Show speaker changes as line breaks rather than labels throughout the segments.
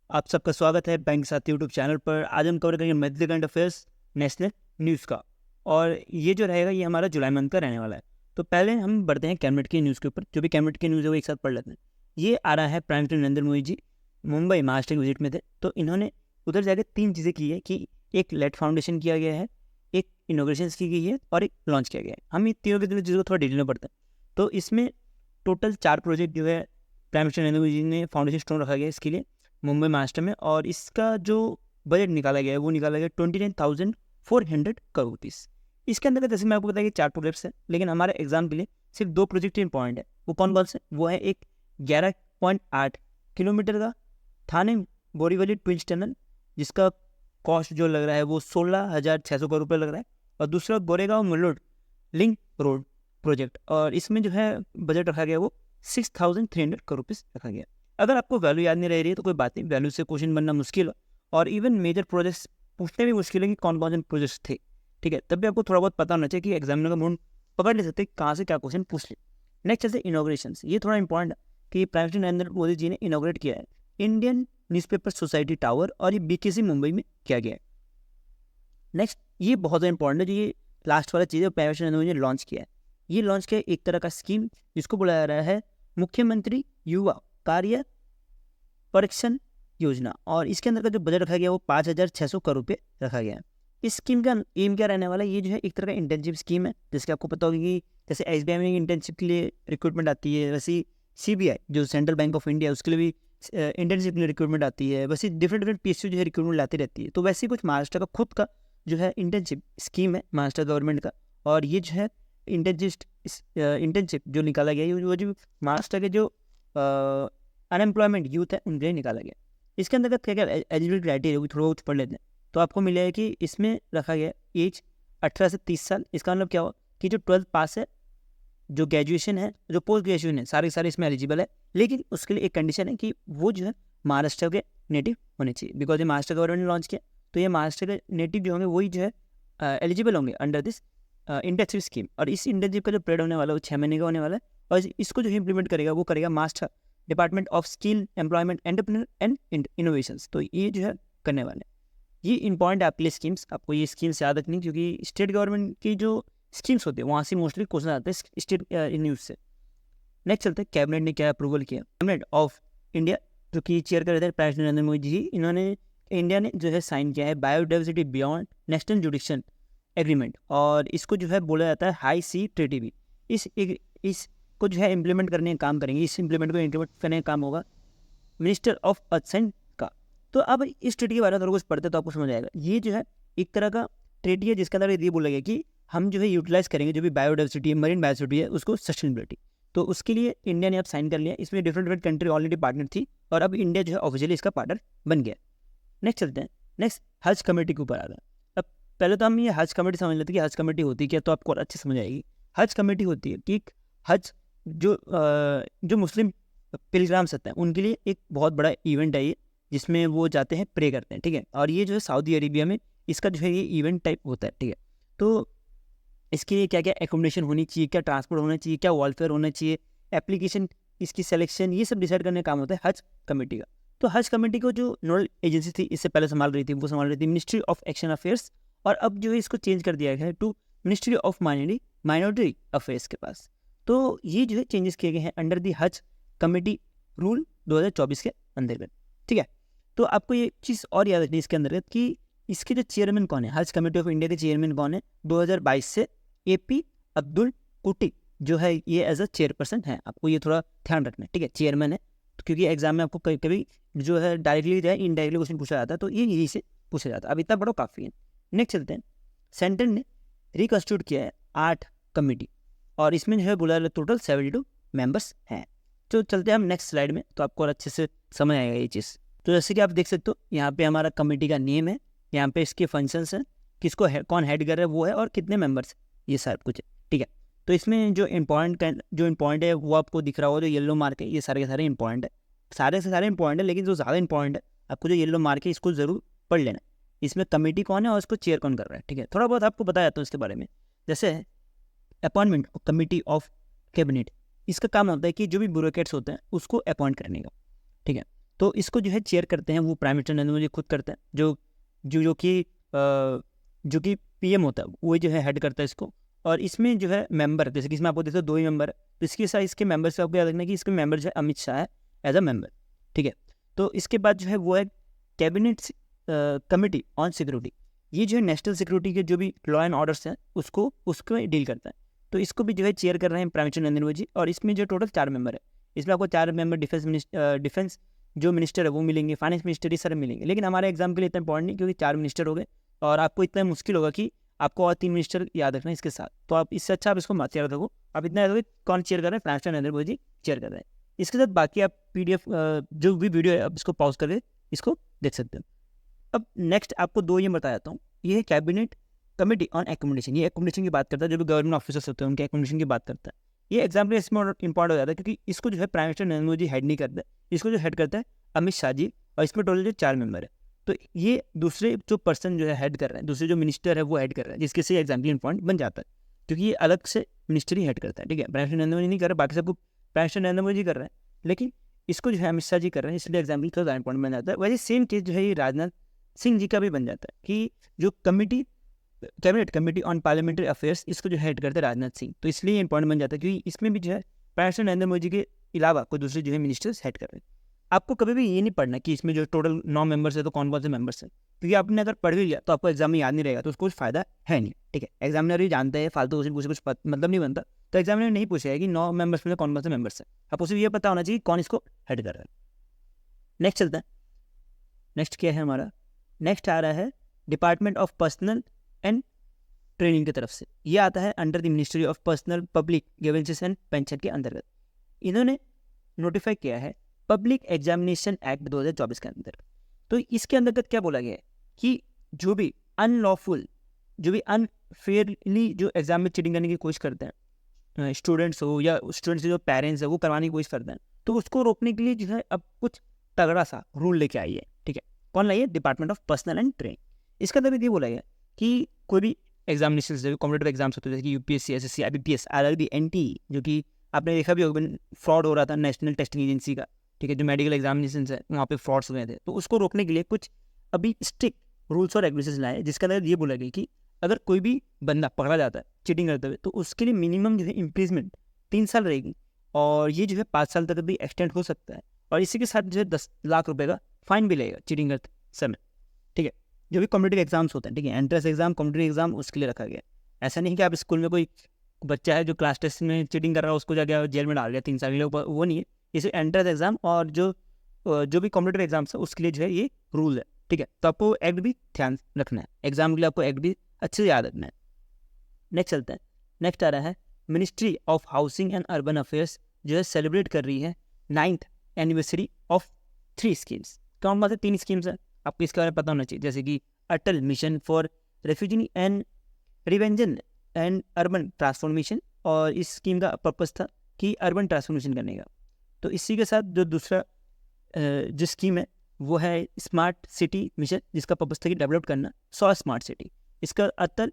आप सबका स्वागत है बैंक साथी यूट्यूब चैनल पर। आज हम कवर करेंगे monthly current affairs national news का, और ये जो रहेगा ये हमारा जुलाई मंथ का रहने वाला है। तो पहले हम बढ़ते हैं कैबिनेट की न्यूज़ के ऊपर। जो भी कैबिनेट की न्यूज़ है वो एक साथ पढ़ लेते हैं। ये आ रहा है, प्राइम मिनिस्टर नरेंद्र मोदी जी मुंबई महाराष्ट्र के विजिट में थे, तो इन्होंने उधर जाकर 3 चीज़ें की है कि एक लेट फाउंडेशन किया गया है, एक इनोग्रेशन की गई है और एक लॉन्च किया गया है। हम ये तीनों की तीनों चीज़ों को थोड़ा डिटेल में पढ़ते हैं। तो इसमें टोटल 4 प्रोजेक्ट जो है प्राइम मिनिस्टर नरेंद्र मोदी जी ने फाउंडेशन स्टोन रखा गया है इसके लिए मुंबई महाराष्ट्र में, और इसका जो बजट निकाला गया है वो निकाला गया 29,400 करोड़ रुपीस। इसके अंदर जैसे मैं आपको बताया कि 4 प्रोजेक्ट्स हैं, लेकिन हमारे एग्जाम के लिए सिर्फ 2 प्रोजेक्ट इंपॉर्टेंट है। वो कौन कौन से? वो है एक 11.8 किलोमीटर का थाने बोरीवली ट्विंस टनल, जिसका कॉस्ट जो लग रहा है वो 16,600 करोड़ रुपये लग रहा है, और दूसरा गोरेगांव मुल्लोड लिंक रोड प्रोजेक्ट, और इसमें जो है बजट रखा गया वो 6,300 करोड़ रुपीस रखा गया। अगर आपको वैल्यू याद नहीं रह रही है तो कोई बात नहीं, वैल्यू से क्वेश्चन बनना मुश्किल है, और इवन मेजर प्रोजेक्ट्स पूछने भी मुश्किल है कि कौन कौन से प्रोजेक्ट्स थे। ठीक है, तब भी आपको थोड़ा बहुत पता होना चाहिए कि एग्जामिनर का मूड पकड़ ले सकते कहाँ से क्या क्वेश्चन पूछ ले। नेक्स्ट जैसे इनोग्रेशन, ये थोड़ा इंपॉर्टेंट है कि प्राइम मिनिस्टर नरेंद्र मोदी जी ने इनोग्रेट किया है इंडियन न्यूज़पेपर सोसाइटी टावर, और ये BKC मुंबई में किया गया है। नेक्स्ट ये बहुत ज़्यादा इंपॉर्टेंट है, जो ये लास्ट वाला चीज़ है प्राइम मिनिस्टर नरेंद्र मोदी ने लॉन्च किया है। ये लॉन्च किया एक तरह का स्कीम जिसको बुलाया जा रहा है मुख्यमंत्री युवा कार्य परीक्षण योजना, और इसके अंदर का जो बजट रखा गया वो 5,600 करोड़ रुपये रखा गया है। इस स्कीम का एम क्या रहने वाला है? ये जो है एक तरह का इंटर्नशिप स्कीम है, जिसके आपको पता होगा कि जैसे SBI में इंटर्नशिप के लिए रिक्रूटमेंट आती है, वैसे ही CBI जो सेंट्रल बैंक ऑफ इंडिया उसके लिए भी इंटर्नशिप के लिए रिक्रूटमेंट आती है, वैसे डिफरेंट PSU जो है रिक्रूटमेंट लाती रहती है। तो वैसे ही कुछ महाराष्ट्र का खुद का जो है इंटर्नशिप स्कीम है महाराष्ट्र गवर्नमेंट का, और ये जो है इंटर्नशिप जो निकाला गया है वो जो महाराष्ट्र के जो अनएम्प्लॉयमेंट यूथ है उनके लिए निकाला गया। इसके अंदर क्या क्या एलिजिबिलिटी क्राइटेरिया थोड़ा बहुत पढ़ लेते हैं, तो आपको मिलेगा कि इसमें रखा गया एज 18 से 30 साल। इसका मतलब क्या हुआ कि जो 12th पास है, जो ग्रेजुएशन है, जो पोस्ट ग्रेजुएशन है, सारे इसमें एलिजिबल है, लेकिन उसके लिए एक कंडीशन है कि वो जो है महाराष्ट्र के नेटिव होने चाहिए, बिकॉज ये महाराष्ट्र गवर्नमेंट ने लॉन्च किया, तो ये महाराष्ट्र के नेटिव जो होंगे वही जो है एलिजिबल होंगे अंडर दिस इंटर्नशिप स्कीम। और इस इंटर्नशिप का जो पीरियड होने वाला है वो 6 महीने का होने वाला है, और इसको जो इम्प्लीमेंट करेगा वो करेगा Maharashtra department of skill employment entrepreneur and innovations. तो ये जो है करने वाले हैं। ये इंपॉर्टेंट है आपके लिए स्कीम्स, आपको ये स्कीम्स याद रखनी, क्योंकि स्टेट गवर्नमेंट की जो स्कीम्स होती है वहाँ से मोस्टली क्वेश्चन आते हैं स्टेट न्यूज़ से। नेक्स्ट चलते हैं कैबिनेट ने क्या अप्रूवल किया। कैबिनेट ऑफ इंडिया जो कि चेयर कर रहे थे प्राइम मिनिस्टर नरेंद्र मोदी जी, इन्होंने इंडिया ने जो है साइन किया है बायोडाइवर्सिटी बियॉन्ड नेशनल जुडिक्शन एग्रीमेंट, और इसको जो है बोला जाता है हाई सी ट्रीटी भी। इसको जो है इम्प्लीमेंट करने का काम करेंगे, इस इम्प्लीमेंट को इम्प्लीमेंट करने का काम होगा मिनिस्टर ऑफ अर्थ का। तो अब इस ट्रीटी के बारे में थोड़ा कुछ पढ़ते तो आपको समझ आएगा। ये जो है एक तरह का ट्रीटी है जिसके अंदर ये बोला गया कि हम जो है यूटिलाइज करेंगे जो भी बायोडाइवर्सिटी है, मरीन बायोडाइवर्सिटी है, उसको सस्टेनेबिलिटी। तो उसके लिए इंडिया ने अब साइन कर लिया। इसमें डिफरेंट कंट्री ऑलरेडी पार्टनर थी, और अब इंडिया जो है ऑफिशियली इसका पार्टनर बन गया। नेक्स्ट चलते हैं, नेक्स्ट हज कमेटी के ऊपर आ गया। अब पहले तो हम ये हज कमेटी समझ लेते हैं कि हज कमेटी होती क्या, तो आपको अच्छे समझ आएगी। हज कमेटी होती है कि हज जो मुस्लिम पिलग्राम्स होते हैं उनके लिए एक बहुत बड़ा इवेंट है ये, जिसमें वो जाते हैं, प्रे करते हैं। ठीक है, और ये जो है सऊदी अरेबिया में इसका जो है ये इवेंट टाइप होता है। ठीक है, तो इसके लिए क्या क्या एकोमोडेशन होनी चाहिए, क्या ट्रांसपोर्ट होना चाहिए, क्या वेलफेयर होना चाहिए, एप्लीकेशन, इसकी सिलेक्शन, ये सब डिसाइड करने का काम होता है हज कमेटी का। तो हज कमेटी को जो नोडल एजेंसी थी इससे पहले संभाल रही थी, वो संभाल रही थी मिनिस्ट्री ऑफ एक्शन अफेयर्स, और अब जो है इसको चेंज कर दिया गया है to ministry of minority affairs के पास। तो ये जो है चेंजेस किए गए हैं अंडर दी हज कमेटी रूल 2024 के अंतर्गत। ठीक है, तो आपको ये चीज़ और याद रखनी इसके अंतर्गत कि इसके जो चेयरमैन कौन है, हज कमेटी ऑफ इंडिया के चेयरमैन कौन है, 2022 से AP अब्दुल कुटी जो है ये एज अ चेयरपर्सन है। आपको ये थोड़ा ध्यान रखना है। ठीक है, चेयरमैन है, तो क्योंकि एग्जाम में आपको कभी कभी जो है डायरेक्टली या इनडायरेक्टली क्वेश्चन पूछा जाता है, तो ये यही से पूछा जाता है। अब इतना बड़ा काफ़ी है। नेक्स्ट चलते हैं, सेंटर ने रिकॉन्स्टिट्यूट किया है 8 कमेटी, और इसमें जो है बोला टोटल 72 मेंबर्स हैं। तो चलते हैं हम नेक्स्ट स्लाइड में, तो आपको और अच्छे से समझ आएगा ये चीज़। तो जैसे कि आप देख सकते हो यहाँ पे हमारा कमेटी का नेम है, यहाँ पे इसके फंक्शंस हैं, किसको कौन हेड कर रहा है वो है, और कितने मेंबर्स, ये सब कुछ है। ठीक है, तो इसमें जो इम्पॉर्टेंट है वो आपको दिख रहा होगा, जो येलो मार्क है, ये सारे के सारे इंपॉर्टेंट है, सारे से सारे इंपॉर्टेंट है, लेकिन जो ज़्यादा इंपॉर्टेंट है आपको जो येलो मार्क है इसको ज़रूर पढ़ लेना। इसमें कमेटी कौन है और इसको चेयर कौन कर रहा है। ठीक है, थोड़ा बहुत आपको बताया जाता है इसके बारे में। जैसे अपॉइंटमेंट कमेटी ऑफ कैबिनेट, इसका काम होता है कि जो भी ब्यूरोक्रेट्स होते हैं उसको अपॉइंट करने का। ठीक है, तो इसको जो है चेयर करते हैं वो प्राइम मिनिस्टर नरेंद्र मोदी खुद करते हैं, जो जो जो कि जो कि पीएम होता है वो जो है हेड करता है इसको। और इसमें जो है मेंबर, जैसे कि इसमें आपको देखो 2 ही मेंबर है, तो इसके साथ इसके मेंबर से आपको याद रखना है कि इसके मेंबर जो है अमित शाह है एज अ मेंबर, ठीक है। तो इसके बाद जो है वो है कैबिनेट कमेटी ऑन सिक्योरिटी। ये जो है नेशनल सिक्योरिटी के जो भी लॉ एंड ऑर्डर्स हैं उसको डील करता है। तो इसको भी जो है चेयर कर रहे हैं प्राइम मिनिस्टर नरेंद्र मोदी जी। और इसमें जो टोटल 4 मेंबर है, इसमें आपको 4 मेंबर डिफेंस जो मिनिस्टर है वो मिलेंगे, फाइनेंस मिनिस्टर ये सारे मिलेंगे। लेकिन हमारे एग्जाम के लिए इतना इंपॉर्टेंट नहीं, क्योंकि 4 मिनिस्टर हो गए और आपको इतना मुश्किल होगा कि आपको और 3 मिनिस्टर याद रखना है इसके साथ। तो आप इससे अच्छा आप इसको मत याद रखो, आप इतना याद रखो कौन चेयर कर रहे हैं, prime minister Narendra Modi ji chair कर रहे हैं। इसके साथ बाकी आप PDF जो भी वीडियो है आप इसको पॉज करके इसको देख सकते हो। अब नेक्स्ट आपको 2 ये बता देता हूँ। ये है कैबिनेट कमेटी ऑन एकोमोडेशन। ये एकोमोडेशन की बात करता है, जो भी गवर्नमेंट ऑफिसर्स होते हैं उनके एकोमोडेशन की बात करता है। ये एग्जाम इसमें इंपॉर्टेंट हो जाता है, क्योंकि इसको जो है prime minister Narendra Modi head नहीं करता है, इसको जो हेड करता है अमित शाह जी। और इसमें टोटल जो 4 मेंबर है, तो ये दूसरे जो पर्सन जो है हेड कर रहे हैं, दूसरे जो मिनिस्टर है वो हेड कर रहे हैं, जिसके से एग्जाम इंपॉर्टेंट बन जाता है, क्योंकि ये अलग से मिनिस्टर ही हेड करता है, ठीक है। प्राइम मिनिस्टर नरेंद्र मोदी नहीं कर रहे, बाकी सबको प्राइम मिनिस्टर नरेंद्र मोदी कर रहे हैं, लेकिन इसको जो है अमित शाह जी कर रहे हैं, इसलिए एग्जाम का ज़्यादा इंपॉर्टेंट बन जाता है। वैसे सेम चीज़ जो है ये राजनाथ सिंह जी का भी बन जाता है, कि जो cabinet committee on parliamentary affairs इसको जो हेड करते हैं राजनाथ सिंह। तो इसलिए इंपॉर्टेंट बन जाता है, क्योंकि इसमें भी जो है प्राइम मिनिस्टर नरेंद्र मोदी के अलावा कोई दूसरे जो है मिनिस्टर्स हेड कर रहे हैं। आपको कभी भी ये नहीं पढ़ना कि इसमें जो टोटल 9 मेंबर्स है तो कौन कौन से मेंबर्स हैं, क्योंकि आपने अगर पढ़ भी लिया तो आपको एग्जाम में याद नहीं रहेगा, तो उसको कुछ फायदा है नहीं, ठीक है। एग्जामिनर भी जानते हैं फालतू क्वेश्चन कुछ मतलब नहीं बनता, तो एग्जामिनर नहीं पूछेगा कि 9 मेंबर्स में कौन कौन से मेंबर्स हैं, आप उसे ये पता होना चाहिए कौन इसको हेड कर रहा है। नेक्स्ट चलता है। नेक्स्ट क्या है हमारा, नेक्स्ट आ रहा है department of personal and training की तरफ से। ये आता है under the ministry of personnel public grievances and pension के अंतर्गत। इन्होंने नोटिफाई किया है पब्लिक एग्जामिनेशन एक्ट 2024 के अंतर्गत। तो इसके अंतर्गत क्या बोला गया है कि जो भी अनलॉफुल, जो भी अनफेयरली जो एग्जाम में चीटिंग करने की कोशिश करते हैं, स्टूडेंट्स हो या स्टूडेंट्स के जो पेरेंट्स है वो करवाने की कोशिश करते हैं, तो उसको रोकने के लिए जो है अब कुछ तगड़ा सा रूल लेके आई है, ठीक है। कौन लाई है? Department of personal and training. इसका अंदर ये बोला गया कि कोई भी एग्जामिनेशन जो कॉम्पिटेटिव एग्जाम्स होते हैं, जैसे कि UPSC, SSC, IBPS, RRB, NTE, जो कि आपने देखा भी होगा फ्रॉड हो रहा था नेशनल टेस्टिंग एजेंसी का, ठीक है, जो मेडिकल एग्जामिनेशन है वहाँ पे फ्रॉड्स हुए थे, तो उसको रोकने के लिए कुछ अभी स्ट्रिक्ट रूल्स और रेगुलेशंस लाए, जिसके अंदर ये बोला गया कि अगर कोई भी बंदा पकड़ा जाता है चीटिंग करते हुए, तो उसके लिए मिनिमम जो है इम्प्रीजमेंट 3 साल रहेगी, और ये जो है 5 साल तक भी एक्सटेंड हो सकता है, और इसी के साथ जो है 10 लाख रुपए का फाइन भी लगेगा चीटिंग करते समय, ठीक है। जो भी कॉम्पिटेटिव एग्जाम्स होते हैं, ठीक है, एंट्रेंस एग्जाम, कॉम्पिटेटिव एग्जाम, उसके लिए रखा गया। ऐसा नहीं कि आप स्कूल में कोई बच्चा है जो क्लास टेस्ट में चीटिंग कर रहा है उसको जाके जेल में डाल दिया 3 साल के लिए, वो नहीं है। इसे एंट्रेंस एग्जाम और जो भी कॉम्पिटेटिव एग्जाम्स है उसके लिए जो है ये रूल है, ठीक है। तो आपको एक्ट भी ध्यान रखना है, एग्जाम के लिए आपको एक्ट भी अच्छे से याद रखना है। नेक्स्ट चलते हैं। नेक्स्ट आ रहा है ministry of housing and urban affairs जो है सेलिब्रेट कर रही है 9th एनिवर्सरी ऑफ 3 स्कीम्स। कौन बात है? 3 स्कीम्स है, आपको इसके बारे में पता होना चाहिए, जैसे कि Atal mission for refugee and rejuvenation and urban transformation, और इस स्कीम का पर्पस था कि अर्बन ट्रांसफॉर्मेशन करने का। तो इसी के साथ जो दूसरा जो स्कीम है वो है स्मार्ट सिटी मिशन, जिसका पर्पस था कि डेवलप करना 100 स्मार्ट सिटी। इसका अटल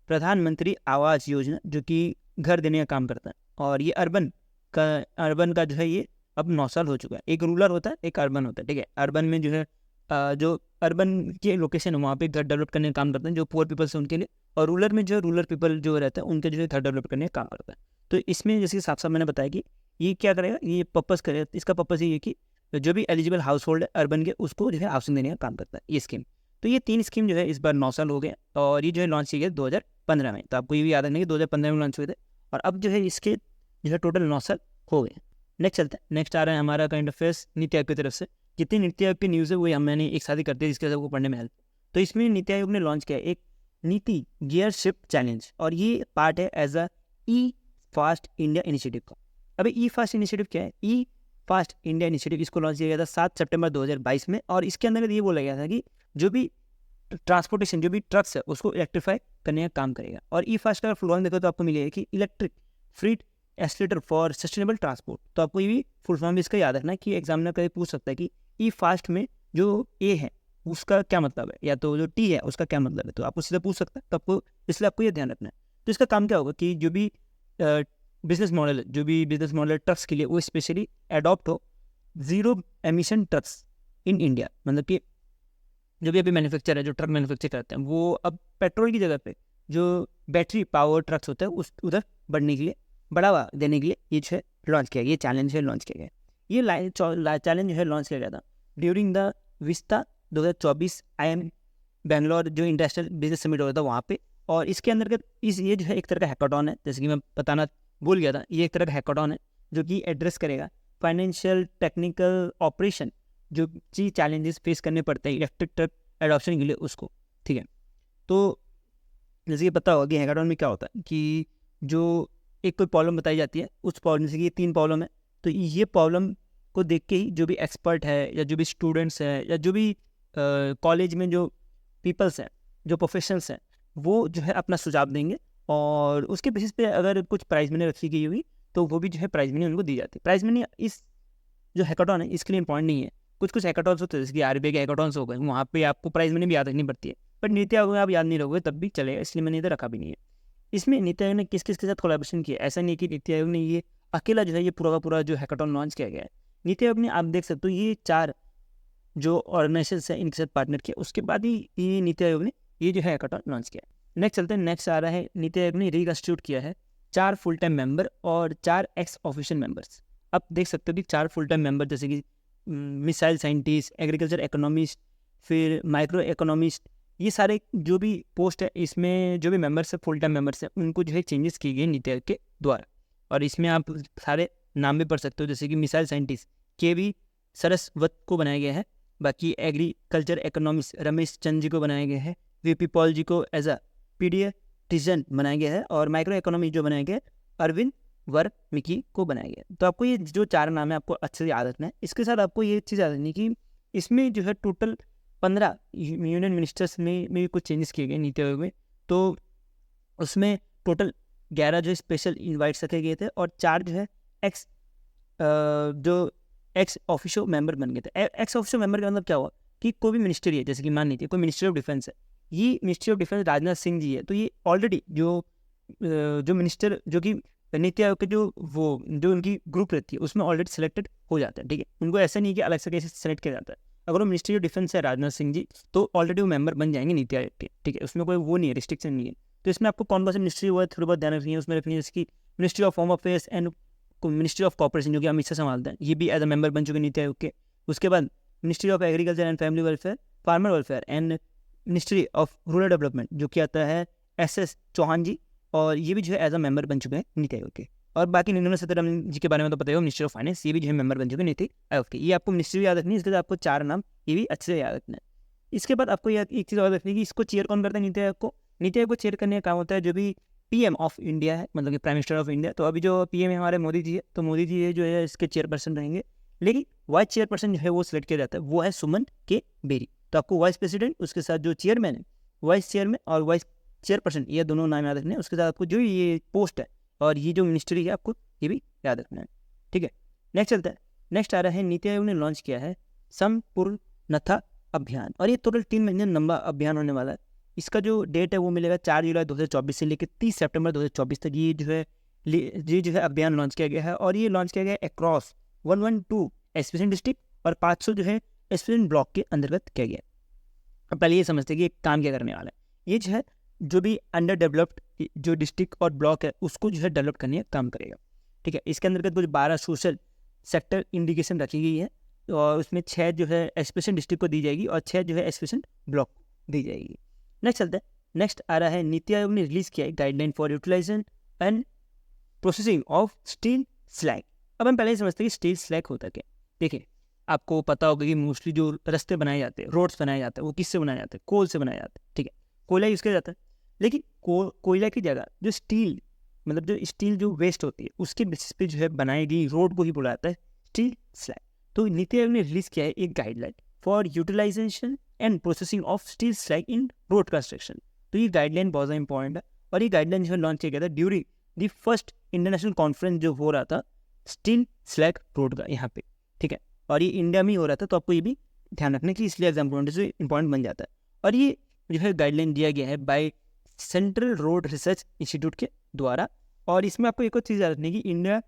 प्रधानमंत्री आवास योजना, जो कि घर देने का काम करता है, और ये अर्बन का जो है ये अब 9 साल हो चुका है। एक रूरल होता है, एक अर्बन होता है, ठीक है। अर्बन में जो है जो अर्बन के लोकेशन है वहाँ पे घर डेवलप करने का काम करते हैं जो पुअर पीपल्स हैं उनके लिए, और रूरल में जो रूरल पीपल जो रहते हैं उनके जो है घर डेवलप करने का काम करता है। तो इसमें जैसे साफ साफ मैंने बताया कि ये क्या करेगा, ये पर्पस करेगा, इसका पर्पस ये है कि जो भी एलिजिबल हाउस होल्ड है अर्बन के उसको जो है हाउसिंग देने का काम करता है ये स्कीम। तो ये 3 स्कीम जो है इस बार 9 साल हो गए, और ये जो है लॉन्च किए गए 2015 में। तो आपको ये भी याद रखना कि 2015 में लॉन्च हुए थे, और अब जो है इसके जो है टोटल 9 साल हो गए। नेक्स्ट चलते हैं। नेक्स्ट आ रहा है हमारा करंट अफेयर्स नीति आयोग की तरफ से। जितनी नीति आयोग की न्यूज़ है वो मैंने एक साथ ही करते हैं, जिसके सबको पढ़ने में हेल्प। तो इसमें नीति आयोग ने लॉन्च किया एक नीति गियरशिप चैलेंज, और ये पार्ट है as a e fast India initiative का। अभी ई फास्ट इनिशिएटिव क्या है? ई फास्ट इंडिया इनिशिएटिव इसको लॉन्च किया गया था 7 सितंबर 2022 में, और इसके अंदर ये बोला गया था कि जो भी ट्रांसपोर्टेशन, जो भी ट्रक्स है उसको इलेक्ट्रीफाई करने का काम करेगा। और ई फास्ट का फुल फॉर्म देखो तो आपको मिलेगा कि electric freight accelerator for sustainable transport. तो आपको ये भी फुल फॉर्म भी इसका याद रखना है कि एग्जामिनर कभी पूछ सकता है कि ई फास्ट में जो ए है उसका क्या मतलब है, या तो जो टी है उसका क्या मतलब है, तो आपको सीधा पूछ सकता है। तो आपको इसलिए आपको ये ध्यान रखना है। तो इसका काम क्या होगा कि जो भी बिजनेस मॉडल है, जो भी बिजनेस मॉडल ट्रक्स के लिए वो स्पेशली अडॉप्ट हो zero emission trucks in India, मतलब कि जो भी अभी मैन्युफैक्चर है, जो ट्रक मैन्युफैक्चर करते हैं, वो अब पेट्रोल की जगह पे जो बैटरी पावर ट्रक्स होते हैं उस उधर बढ़ने के लिए, बढ़ावा देने के लिए ये जो है लॉन्च किया, ये चैलेंज है लॉन्च किया गया। ये चैलेंज जो है लॉन्च किया गया था during the vista 2024 IIM Bangalore जो इंटरनेशनल बिजनेस समिट हो रहा था वहाँ पे। और इसके अंतर्गत ये जो है एक तरह का हैकाथॉन है, जैसे कि मैं बताना भूल गया था, ये एक तरह का हैकाथॉन है जो कि एड्रेस करेगा फाइनेंशियल टेक्निकल ऑपरेशन जो चीज चैलेंजेस फेस करने पड़ते हैं इलेक्ट्रिक ट्रक एडॉप्शन के लिए उसको। ठीक है, तो जैसे कि पता होगा कि हैकाथॉन में क्या होता है कि जो एक कोई प्रॉब्लम बताई जाती है, उस प्रॉब्लम, जैसे कि 3 प्रॉब्लम है, तो ये प्रॉब्लम को देख के ही जो भी एक्सपर्ट है या जो भी स्टूडेंट्स हैं या जो भी कॉलेज में जो पीपल्स हैं, जो प्रोफेशनल्स हैं, वो जो है अपना सुझाव देंगे और उसके बेसिस पे अगर कुछ प्राइज मनी रखी गई होगी तो वो भी जो है प्राइज मनी उनको दी जाती है। प्राइज मनी इस जो हैकाथॉन है इसके लिए इंपॉर्टेंट नहीं है। कुछ हैकाथॉन्स होते हैं जैसे कि RBI के हैकाथॉन्स हो गए, वहाँ पे आपको प्राइज मनी भी याद रखनी पड़ती है, बट नीति आयोग में आप याद नहीं रहोगे तब भी चलेगा, इसलिए मैंने इधर रखा भी नहीं है। इसमें नीति आयोग ने किस किस के साथ कोलैबोरेशन किया, ऐसा नहीं कि नीति आयोग ने ये अकेला जो है ये पूरा का पूरा जो हैकाथॉन लॉन्च किया गया है। नीति आयोग ने, आप देख सकते हो, ये 4 जो ऑर्गेनाइजेशन है इनके साथ पार्टनर किया, उसके बाद ही ये नीति आयोग ने ये जो है हैकाथॉन लॉन्च किया। नेक्स्ट चलते हैं, नेक्स्ट आ रहा है नीति आयोग ने रिकॉन्स्टिट्यूट किया है 4 फुल टाइम मेंबर और 4 एक्स ऑफिशियल मेंबर्स। आप देख सकते हो कि 4 फुल टाइम मेंबर जैसे कि मिसाइल साइंटिस्ट, एग्रीकल्चर इकोनॉमिस्ट, फिर माइक्रो इकोनॉमिस्ट, ये सारे जो भी पोस्ट है इसमें जो भी मेंबर्स है, फुल टाइम मेंबर्स है, उनको जो है चेंजेस किए गए नीति आयोग के द्वारा। और इसमें आप सारे नाम भी पढ़ सकते हो, जैसे कि मिसाइल साइंटिस्ट KV सरस्वत को बनाया गया है, बाकी एग्रीकल्चर इकोनॉमिस्ट रमेश चंद्र जी को बनाया गया है, VP पॉल जी को एज अ पीडियाट्रिशियन बनाया गया है, और माइक्रो इकोनॉमी जो बनाया गया है अरविंद वर्मिकी को बनाया गया। तो आपको ये जो 4 नाम है आपको अच्छे से याद रखना है। इसके साथ आपको ये चीज़ याद रखनी है कि इसमें जो है टोटल 15 यूनियन मिनिस्टर्स में भी कुछ चेंजेस किए गए नीति आयोग में, तो उसमें टोटल 11 जो स्पेशल इन्वाइट्स रखे गए थे और 4 जो है एक्स जो एक्स ऑफिशियल मेंबर बन गए थे। एक्स ऑफिशियल मेंबर का मतलब क्या हुआ कि कोई भी मिनिस्ट्री है, जैसे कि मान लीजिए कोई मिनिस्ट्री ऑफ डिफेंस है, ये ministry of defence Rajnath Singh ji है, तो ये ऑलरेडी जो मिनिस्टर जो कि नीति आयोग के जो उनकी ग्रुप रहती है उसमें ऑलरेडी सिलेक्टेड हो जाता है। ठीक है, उनको ऐसा नहीं कि अलग से कैसे सेलेक्ट किया जाता है। अगर वो मिनिस्ट्री ऑफ डिफेंस है राजनाथ सिंह जी, तो ऑलरेडी वो मेंबर बन जाएंगे नीति आयोग के। ठीक है, उसमें कोई वो नहीं है, रिस्ट्रिक्शन नहीं है। तो इसमें आपको कौन कौन सी मिनिस्ट्री हुआ है थोड़ी बहुत ध्यान रखनी है। उसमें रखनी है जैसे कि ministry of home affairs and ministry of corporation, जो कि अमित शाह संभालते हैं, ये भी एज अ मेंबर बन चुके नीति आयोग के। उसके बाद ministry of agriculture and family welfare, farmer welfare and ministry of rural development, जो कि आता है SS चौहान जी, और ये भी जो है एज अ मेंबर बन चुके हैं नीति आयोग के। और बाकी निर्मला सीतारमण जी के बारे में तो पता ही हो, मिनिस्टर ऑफ फाइनेंस, ये भी जो है मेंबर बन चुके हैं नीति आयोग के। ये आपको मिनिस्ट्री भी याद रखनी है, इसके बाद आपको 4 नाम ये भी अच्छे से याद रखना है। इसके बाद आपको एक चीज़ याद रखनी है कि इसको चेयर कौन करता है नीति आयोग को। नीति आयोग को चेयर करने का काम होता है जो भी PM ऑफ इंडिया है, मतलब कि प्राइम मिनिस्टर ऑफ इंडिया। तो अभी जो PM है हमारे मोदी जी है, तो मोदी जी जो है इसके चेयरपर्सन रहेंगे। लेकिन वाइस चेयरपर्सन जो है वो सिलेक्ट किया जाता है, वो है सुमन के बेरी। तो आपको वाइस प्रेसिडेंट, उसके साथ जो चेयरमैन है, वाइस चेयरमैन और वाइस चेयरपर्सन, ये दोनों नाम याद रखने हैं। उसके साथ आपको जो ये पोस्ट है और ये जो मिनिस्ट्री है आपको ये भी याद रखना है। ठीक है, नेक्स्ट चलता है। नेक्स्ट आ रहा है, नीति आयोग ने लॉन्च किया है संपूर्णता अभियान, और ये टोटल 3 महीने लंबा अभियान होने वाला है। इसका जो डेट है वो मिलेगा 4 जुलाई 2024 से लेकर 30 सितंबर 2024 तक। ये जो है अभियान लॉन्च किया गया है, और ये लॉन्च किया गया है अक्रॉस 112 एस्पिरेंट डिस्ट्रिक्ट और 500 जो है एस्पिरेंट ब्लॉक के अंतर्गत किया गया। अब पहले ये समझते हैं कि काम क्या करने वाला है। ये जो है जो भी अंडर डेवलप्ड जो डिस्ट्रिक्ट और ब्लॉक है उसको जो है डेवलप करने का काम करेगा। ठीक है, इसके अंतर्गत कुछ 12 सोशल सेक्टर इंडिकेशन रखी गई है, और उसमें 6 जो है एस्पिरेशन डिस्ट्रिक्ट को दी जाएगी और 6 जो है एस्पिरेशन ब्लॉक दी जाएगी। नेक्स्ट चलते हैं। नेक्स्ट आ रहा है, नीति आयोग ने रिलीज किया है guideline for utilisation and processing of steel slag. अब हम पहले ही समझते हैं कि स्टील स्लैग होता क्या। देखिए, आपको पता होगा कि मोस्टली जो रास्ते बनाए जाते हैं, रोड्स बनाए जाते हैं, वो किससे बनाए जाते हैं? कोल से बनाए जाते हैं। ठीक है, कोयला यूज़ किया जाता है, लेकिन कोयला की जगह जो स्टील, मतलब जो स्टील जो वेस्ट होती है उसके बेसिस पे जो है बनाई गई रोड को ही बोला जाता है स्टील स्लैग। तो नीति आयोग ने रिलीज किया है एक guideline for utilisation and processing of steel slag in road construction. तो ये गाइडलाइन बहुत ज़्यादा इंपॉर्टेंट है, और ये गाइडलाइन जो है लॉन्च किया गया था during the first international conference जो हो रहा था स्टील स्लैग रोड का यहाँ पे। ठीक है, और ये इंडिया में ही हो रहा था, तो आपको ये भी ध्यान रखने की, इसलिए एग्जाम से इंपॉर्टेंट बन जाता है। और ये जो है गाइडलाइन दिया गया है by central road research institute के द्वारा। और इसमें आपको एक और चीज़ याद रखनी है कि इंडिया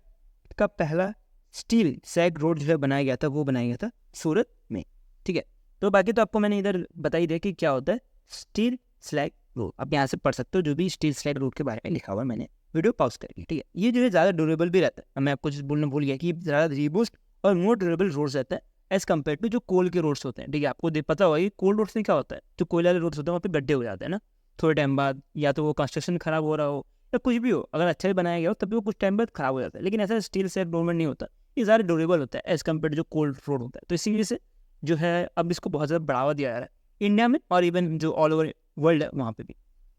का पहला स्टील सैग रोड जो है बनाया गया था, वो बनाया गया था सूरत में। ठीक है, तो बाकी तो आपको मैंने इधर बता ही दिया कि क्या होता है स्टील स्लैग रोड। आप यहाँ से पढ़ सकते हो जो भी स्टील स्लैग रोड के बारे में लिखा हुआ है, मैंने वीडियो पॉज करके। ठीक है, ये जो है ज़्यादा ड्यूरेबल भी रहता है। मैं आपको जो बोलना भूल गया कि ज़्यादा रिबूस्ट और मोर ड्यूरेबल रोड्स रहता है एज कम्पेयर टू जो कोल के रोड्स होते हैं। ठीक है, आपको पता होगा कि कोल रोड्स में क्या होता है, जो कोयला वाले रोड्स होते हैं वहाँ पे गड्ढे हो जाते हैं ना थोड़े टाइम बाद, या तो वो कंस्ट्रक्शन खराब हो रहा हो या कुछ भी हो, अगर अच्छा भी बनाया गया हो तब भी वो कुछ टाइम बाद खराब हो जाता है। लेकिन ऐसा स्टील स्लैग रोड में नहीं होता, ये ज़्यादा ड्यूरेबल होता है एज कम्पेयर टू जो कोल्ड रोड होता है। तो इसी वजह से जो है अब इसको बहुत ज़्यादा बढ़ावा दिया जा रहा है इंडिया में और इवन जो ऑल ओवर वर्ल्ड है वहाँ पे भी।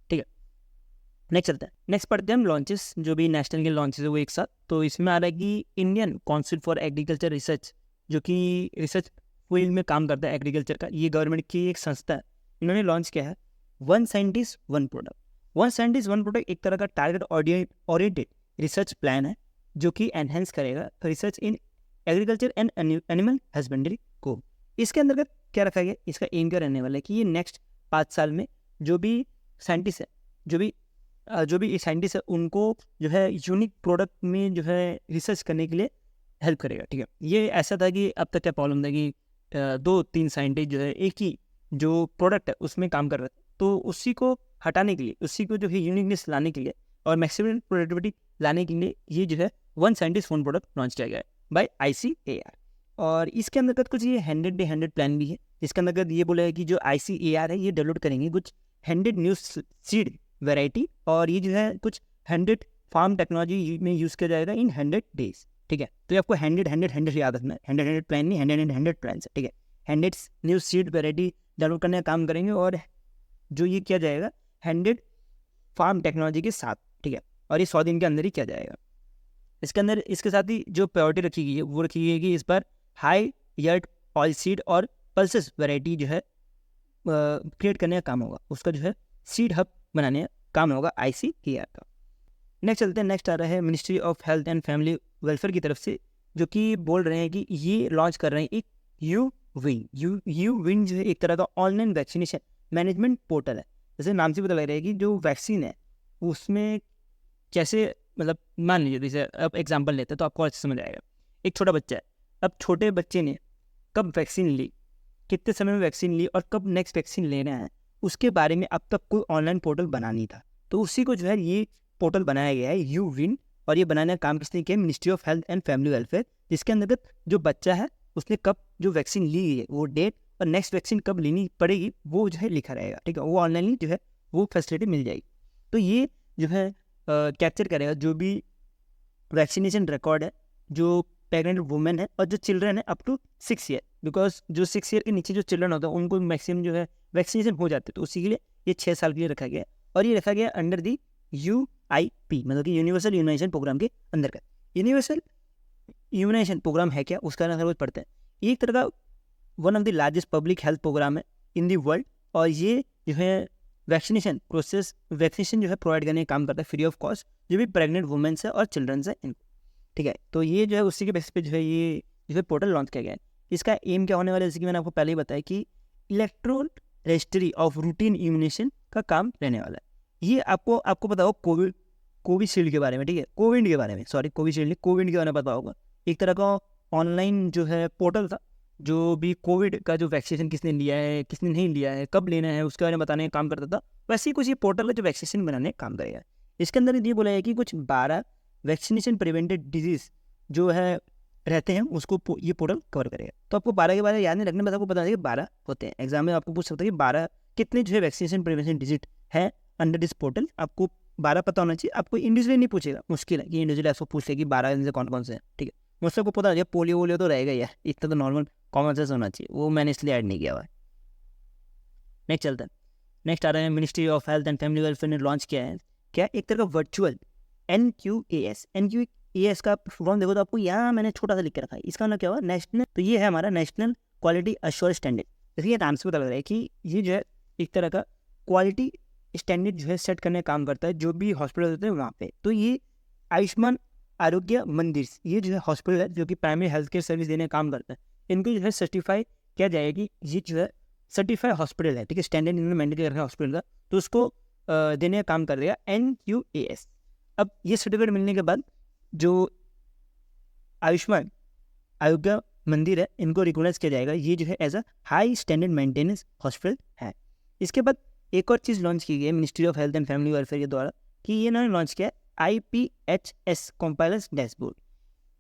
ठीक है, नेक्स्ट चलते हैं। नेक्स्ट पढ़ते हैं हम लॉन्चेस, जो भी नेशनल के लॉन्चेस है वो एक साथ। तो इसमें आ रहा है कि Indian council for agriculture research, जो कि रिसर्च फील्ड में काम करता है एग्रीकल्चर का, ये गवर्नमेंट की एक संस्था है। इन्होंने लॉन्च किया है one scientist one product. One scientist one product एक तरह का टारगेट ओरिएंटेड रिसर्च प्लान है जो कि एनहेंस करेगा research in agriculture and animal husbandry को। इसके अंतर्गत क्या रखा गया, इसका एम क्या रहने वाला है कि ये नेक्स्ट 5 साल में जो भी साइंटिस्ट है, जो भी साइंटिस्ट है उनको जो है यूनिक प्रोडक्ट में जो है रिसर्च करने के लिए हेल्प करेगा। ठीक है, ये ऐसा था कि अब तक क्या प्रॉब्लम था कि 2-3 साइंटिस्ट जो है एक ही जो प्रोडक्ट है उसमें काम कर रहे थे, तो उसी को हटाने के लिए, उसी को जो है यूनिकनेस लाने के लिए और मैक्सिमम प्रोडक्टिविटी लाने के लिए ये जो है one scientist one product launch किया गया है बाय ICAR। और इसके अंतर्गत कुछ ये 100 डे 100 प्लान भी है, जिसके अंतर्गत ये बोला है कि जो ICAR है ये डेवलप करेंगे कुछ 100 न्यू सीड वैरायटी, और ये जो है कुछ 100 फार्म टेक्नोलॉजी में यूज़ किया जाएगा इन 100 डेज। ठीक है, तो ये आपको 100 याद रखना है, 100 प्लान नहीं, 100 प्लान है। ठीक है, 100 न्यू सीड वैरायटी डेवलप करने का काम करेंगे और जो ये किया जाएगा 100 फार्म टेक्नोलॉजी के साथ। ठीक है, और ये 100 दिन के अंदर ही किया जाएगा। इसके अंदर इसके साथ ही जो प्रायोरिटी रखी गई है वो रखी गई है कि इस पर हाई यर्ड ऑयल सीड और पल्सेस वैरायटी जो है क्रिएट करने का काम होगा, उसका जो है सीड हब बनाने का काम होगा ICAR का। नेक्स्ट चलते हैं, नेक्स्ट आ रहा है ministry of health and family welfare की तरफ से, जो कि बोल रहे हैं कि ये लॉन्च कर रहे हैं एक यू विन जो है एक तरह का ऑनलाइन वैक्सीनेशन मैनेजमेंट पोर्टल है। जैसे नाम से पता लग रहा है कि जो वैक्सीन है उसमें कैसे, मतलब मान लीजिए जैसे अब एग्जांपल लेते हैं तो आपको अच्छे समझ आएगा। एक छोटा बच्चा है, अब छोटे बच्चे ने कब वैक्सीन ली, कितने समय में वैक्सीन ली और कब नेक्स्ट वैक्सीन लेना है, उसके बारे में अब तक कोई ऑनलाइन पोर्टल बना नहीं था। तो उसी को जो है ये पोर्टल बनाया गया है यू विन, और ये बनाने का काम किसने किया, ministry of health and family welfare, जिसके अंतर्गत जो बच्चा है उसने कब जो वैक्सीन ली है वो डेट और नेक्स्ट वैक्सीन कब लेनी पड़ेगी वो जो है लिखा रहेगा। ठीक है, वो ऑनलाइन जो है वो फैसिलिटी मिल जाएगी। तो ये जो है कैप्चर करेगा जो भी वैक्सीनेशन रिकॉर्ड है, जो प्रेग्नेंट वुमेन है और जो चिल्ड्रन है अप टू 6 ईयर, बिकॉज जो 6 ईयर के नीचे जो चिल्ड्रन होता है उनको मैक्सिमम जो है वैक्सीनेशन हो जाते हैं, तो उसी के लिए ये 6 साल के लिए रखा गया है। और ये रखा गया अंडर दी UIP, मतलब कि यूनिवर्सल इम्यूनाइजेशन प्रोग्राम के अंतर्गत। यूनिवर्सल इम्यूनाइजेशन प्रोग्राम है क्या, उसका अगर पढ़ते हैं, ये एक तरह का one of the largest public health programme है इन दी वर्ल्ड, और ये जो है वैक्सीनेशन जो है प्रोवाइड करने का काम करता है फ्री ऑफ कॉस्ट, जो भी प्रेग्नेंट वुमेन्स है और चिल्ड्रंस है इनको। ठीक है, तो ये जो है उसी के बेसिस पे जो है ये जो है पोर्टल लॉन्च किया गया है। इसका एम क्या होने वाला है, जैसे कि मैंने आपको पहले ही बताया कि electron registry of routine immunisation का काम रहने वाला है। ये आपको पता होगा कोविशील्ड के बारे में, ठीक है, कोविड के बारे में, सॉरी कोविशील्ड नहीं, कोविड के बारे में पता होगा। एक तरह का ऑनलाइन जो है पोर्टल था, जो भी कोविड का जो वैक्सीनेशन किसने लिया है किसने नहीं लिया है कब लेना है उसके बारे में बताने का काम करता था, वैसे ही कुछ ये पोर्टल है जो वैक्सीनेशन बनाने का काम करेगा। इसके अंदर ये बोला है कि कुछ 12 वैक्सीनेशन प्रिवेंटेड डिजीज जो है रहते हैं उसको ये पोर्टल कवर करेगा। तो आपको 12 के बारे में याद नहीं रखना, बस आपको पता है कि 12 होते हैं। एग्जाम में आपको पूछ सकता है कि 12 कितने जो है वैक्सीनेशन प्रिवेंशन डिजीज है अंडर दिस पोर्टल, आपको 12 पता होना चाहिए। आपको इंडिविजुअली नहीं पूछेगा, मुश्किल है कि इंडिविजुअली आपको पूछ ले कि 12 में से कौन कौन से हैं। ठीक है, मुझसे आपको पता है पोलियो वोलियो तो रहेगा यार, इतना तो नॉर्मल कॉमन सेंस होना चाहिए, वो मैंने इसलिए ऐड नहीं किया हुआ है। नेक्स्ट चलता है, नेक्स्ट आ रहा है ministry of health and family welfare ने लॉन्च किया है क्या, एक तरह का वर्चुअल NQAS का फॉर्म देखो तो आपको यहाँ मैंने छोटा सा लिख के रखा है, इसका मतलब क्या हुआ नेशनल, तो ये है हमारा नेशनल क्वालिटी अश्योरेंस स्टैंडर्ड। जैसे ये नाम से पता लग रहा है कि ये जो है एक तरह का क्वालिटी स्टैंडर्ड जो है सेट करने का काम करता है जो भी हॉस्पिटल होते हैं वहाँ पे। तो ये आयुष्मान आरोग्य मंदिर, ये जो है हॉस्पिटल है जो कि प्राइमरी हेल्थ केयर सर्विस देने का काम करता है, इनको जो है सर्टिफाई किया जाएगी, ये जो है सर्टिफाइड हॉस्पिटल है। ठीक है, स्टैंडर्ड इन्होंने मैंडेट कर रखा है हॉस्पिटल का, तो उसको देने का काम कर देगा NQAS। अब ये सर्टिफिकेट मिलने के बाद जो आयुष्मान आयोग का मंदिर है, इनको रिकॉग्नाइज किया जाएगा। ये जो है as a high standard maintenance hospital है। इसके बाद एक और चीज़ लॉन्च की गई है ministry of health and family welfare के द्वारा, कि ये इन्होंने लॉन्च किया है IPHS कंपाइलर्स डैशबोर्ड।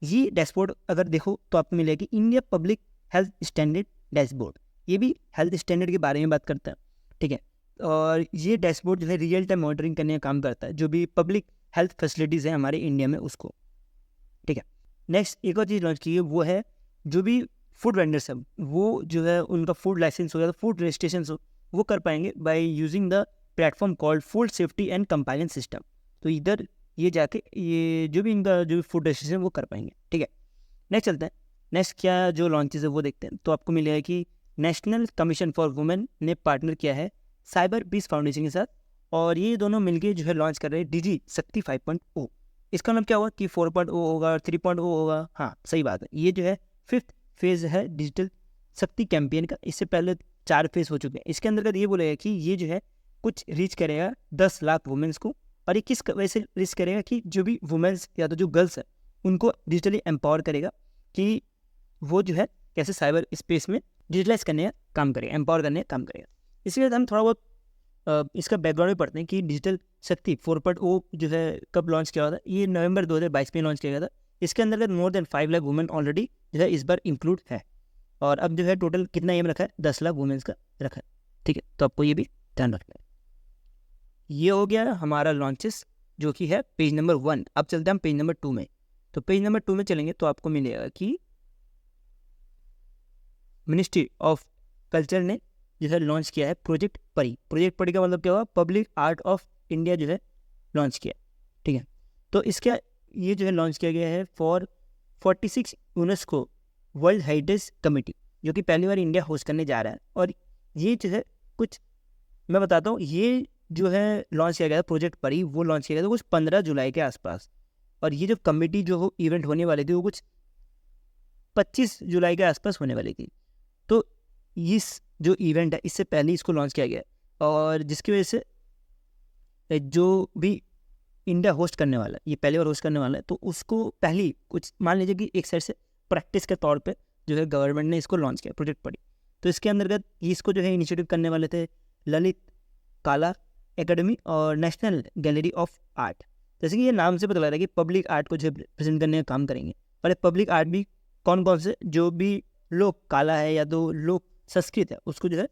ये डैशबोर्ड अगर देखो तो आपको मिलेगा कि India public health standard dashboard. ये भी हेल्थ स्टैंडर्ड के बारे में बात करता है, ठीक है। और ये डैशबोर्ड जो है रियल टाइम मॉनिटरिंग करने का काम करता है, जो भी पब्लिक हेल्थ फैसिलिटीज़ हैं हमारे इंडिया में उसको, ठीक है। नेक्स्ट एक और चीज़ लॉन्च की है, वो है जो भी फूड वेंडर्स हैं वो जो है उनका फूड लाइसेंस हो या फूड रजिस्ट्रेशन हो, वो कर पाएंगे by using the platform called food safety and compliance system. तो इधर ये जाके ये जो भी इनका जो भी फूड रजिस्ट्रेशन वो कर पाएंगे, ठीक है। नेक्स्ट चलते हैं, नेक्स्ट क्या जो लॉन्चेस है वो देखते हैं। तो आपको मिलेगा कि नेशनल कमीशन फॉर वुमेन ने पार्टनर किया है साइबर पीस फाउंडेशन के साथ, और ये दोनों मिलके जो है लॉन्च कर रहे हैं डिजी शक्ति 5.0। इसका नाम क्या हुआ कि 4.0 होगा, 3.0 होगा, हाँ सही बात है। ये जो है 5th फेज़ है डिजिटल शक्ति कैंपेन का। इससे पहले 4 फेज़ हो चुके हैं। इसके अंतर्गत ये बोलेगा कि ये जो है कुछ रीच करेगा 10 लाख वुमेन्स को, और ये किस वजह से रीच करेगा कि जो भी वुमेन्स या तो जो गर्ल्स है उनको डिजिटली एम्पावर करेगा, कि वो जो है कैसे साइबर स्पेस में डिजिटलाइज करने का काम करेगा, एम्पावर करने का काम करेगा। इसके बाद हम थोड़ा बहुत इसका बैकग्राउंड भी पढ़ते हैं कि डिजिटल शक्ति 4.0 जो है कब लॉन्च किया हुआ था। ये नवंबर 2022 में लॉन्च किया गया था। इसके अंदर more than 5 lakh women already जो है इस बार इंक्लूड है, और अब जो है टोटल कितना एम रखा है, 10 लाख वुमेन्स का रखा है, ठीक है। तो आपको ये भी ध्यान रखना है। ये हो गया हमारा लॉन्चेस जो कि है पेज नंबर 1। अब चलते हैं हम पेज नंबर 2 में। तो पेज नंबर 2 में चलेंगे तो आपको मिलेगा कि मिनिस्ट्री ऑफ कल्चर ने जो है लॉन्च किया है प्रोजेक्ट परी। प्रोजेक्ट परी का मतलब क्या हुआ, पब्लिक आर्ट ऑफ इंडिया जो है लॉन्च किया, ठीक है। तो इसका ये जो है लॉन्च किया गया है for 46 UNESCO world heritage committee, जो कि पहली बार इंडिया होस्ट करने जा रहा है। और ये जो है कुछ मैं बताता हूँ, ये जो है लॉन्च किया गया था प्रोजेक्ट परी, वो लॉन्च किया गया था कुछ 15 जुलाई के आसपास। और ये जो कमेटी जो इवेंट होने वाली थी वो कुछ 25 जुलाई के आसपास होने वाली थी। तो इस जो इवेंट है इससे पहले इसको लॉन्च किया गया है, और जिसकी वजह से जो भी इंडिया होस्ट करने वाला है, ये पहली बार होस्ट करने वाला है, तो उसको पहली कुछ मान लीजिए कि एक साइड से प्रैक्टिस के तौर पे जो है गवर्नमेंट ने इसको लॉन्च किया प्रोजेक्ट पड़ी। तो इसके अंतर्गत इसको जो है इनिशिएटिव करने वाले थे ललित कला एकेडमी और नेशनल गैलरी ऑफ आर्ट। जैसे कि ये नाम से पता लग रहा है कि पब्लिक आर्ट को जो प्रेजेंट करने का काम करेंगे। और पब्लिक आर्ट भी कौन कौन से, जो भी लोक कला है या तो लोक संस्कृत है, उसको जो है